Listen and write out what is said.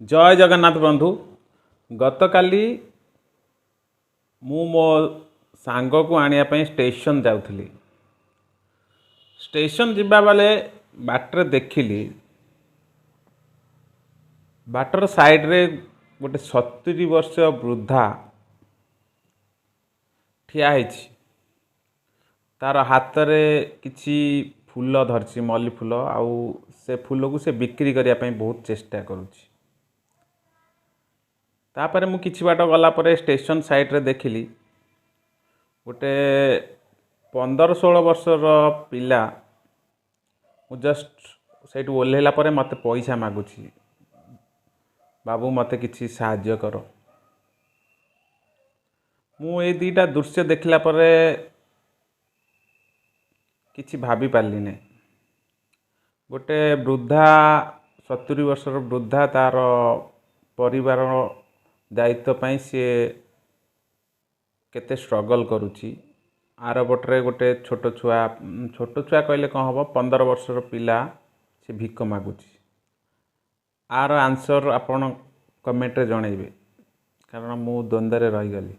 जय जगन्नाथ बंधु। गतकाली मु मो सांग को आनिया पई स्टेशन जाउथली। स्टेशन जिबा बेले बाटर देखिली बाटर साइड रे गोटे 70 वर्ष वृद्धा ठिया ହେଇଛି। तार हाथ रे किछि फूल धरछि मल्ली फूल आउ से फूल को से बिक्री करिया पई बहुत चेष्टा करूछि। तापर मु किछि बाट गला परे स्टेशन साइड रे देखिली गोटे 15-16 वर्षर पिला मु जस्ट सेठू ओल्हेला परे मते पैसा मागुछि, बाबू मते किछि साहाय्य कर। मु ए दीटा दृश्य देखला परे किछि भाबी पारली नै। गोटे वृद्धा 70 वर्षर वृद्धा तार परिवार दायित्व पाई सी केते स्ट्रगल करुछि। आर बटरे गोटे छोट छुआ कहले कौन हम 15 वर्षर पिला से भिक मागुछि। आर आंसर आपण कमेंट रे जणैबे कारण मु द्वंद्व रे रही गली।